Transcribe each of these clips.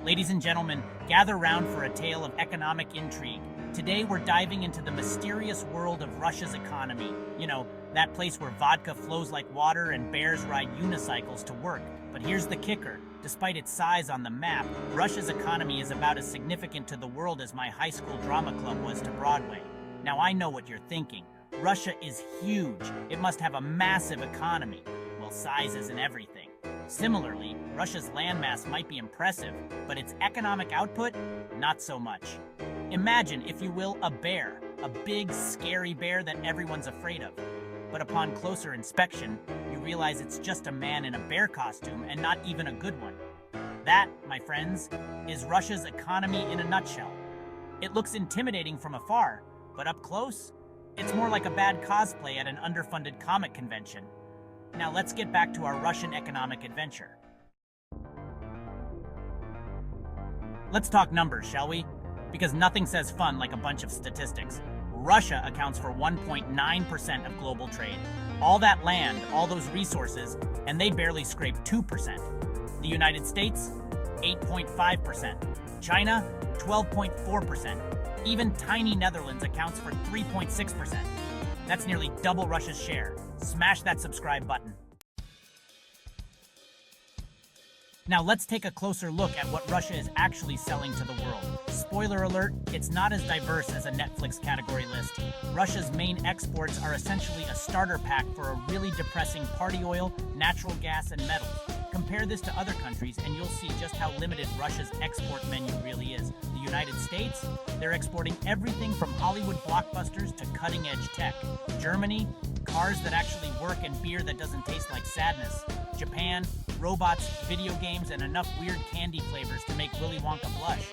Ladies and gentlemen, gather round for a tale of economic intrigue. Today we're diving into the mysterious world of Russia's economy. You know, that place where vodka flows like water and bears ride unicycles to work. But here's the kicker. Despite its size on the map, Russia's economy is about as significant to the world as my high school drama club was to Broadway. Now I know what you're thinking. Russia is huge. It must have a massive economy. Well, size isn't everything. Similarly, Russia's landmass might be impressive, but its economic output, not so much. Imagine, if you will, a bear, a big, scary bear that everyone's afraid of. But upon closer inspection, you realize it's just a man in a bear costume and not even a good one. That, my friends, is Russia's economy in a nutshell. It looks intimidating from afar, but up close, it's more like a bad cosplay at an underfunded comic convention. Now let's get back to our Russian economic adventure. Let's talk numbers, shall we? Because nothing says fun like a bunch of statistics. Russia accounts for 1.9% of global trade. All that land, all those resources, and they barely scrape 2%. The United States, 8.5%. China, 12.4%. Even tiny Netherlands accounts for 3.6%. That's nearly double Russia's share. Smash that subscribe button. Now let's take a closer look at what Russia is actually selling to the world. Spoiler alert, it's not as diverse as a Netflix category list. Russia's main exports are essentially a starter pack for a really depressing party oil, natural gas, and metals. Compare this to other countries and you'll see just how limited Russia's export menu really is. The United States, they're exporting everything from Hollywood blockbusters to cutting-edge tech. Germany, cars that actually work and beer that doesn't taste like sadness. Japan, robots, video games, and enough weird candy flavors to make Willy Wonka blush.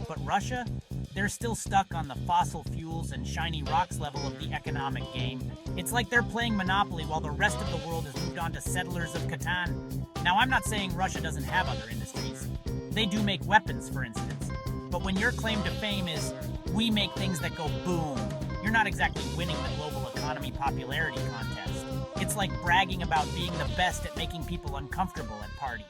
But Russia, they're still stuck on the fossil fuels and shiny rocks level of the economic game. It's like they're playing Monopoly while the rest of the world has moved on to Settlers of Catan. Now, I'm not saying Russia doesn't have other industries. They do make weapons, for instance. But when your claim to fame is, we make things that go boom, you're not exactly winning the global economy popularity contest. It's like bragging about being the best at making people uncomfortable at parties.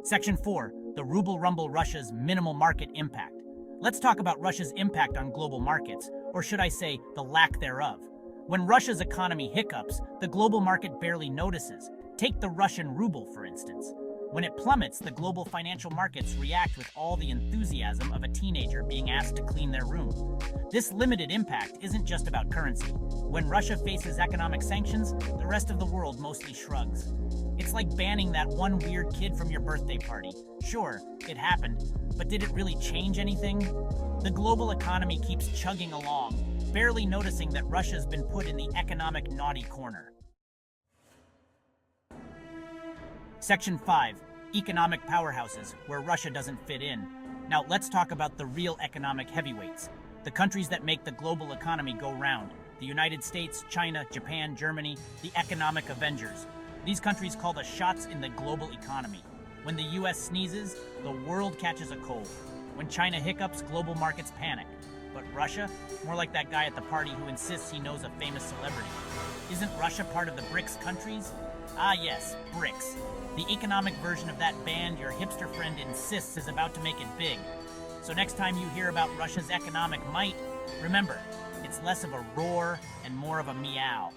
Section 4, the Ruble Rumble Russia's minimal market impact. Let's talk about Russia's impact on global markets, or should I say, the lack thereof. When Russia's economy hiccups, the global market barely notices. Take the Russian ruble, for instance. When it plummets, the global financial markets react with all the enthusiasm of a teenager being asked to clean their room. This limited impact isn't just about currency. When Russia faces economic sanctions, the rest of the world mostly shrugs. It's like banning that one weird kid from your birthday party. Sure, it happened, but did it really change anything? The global economy keeps chugging along, barely noticing that Russia's been put in the economic naughty corner. Section 5, economic powerhouses, where Russia doesn't fit in. Now let's talk about the real economic heavyweights, the countries that make the global economy go round. The United States, China, Japan, Germany, the economic Avengers. These countries call the shots in the global economy. When the US sneezes, the world catches a cold. When China hiccups, global markets panic. But Russia? More like that guy at the party who insists he knows a famous celebrity. Isn't Russia part of the BRICS countries? Ah yes, BRICS. The economic version of that band your hipster friend insists is about to make it big. So next time you hear about Russia's economic might, remember, it's less of a roar and more of a meow.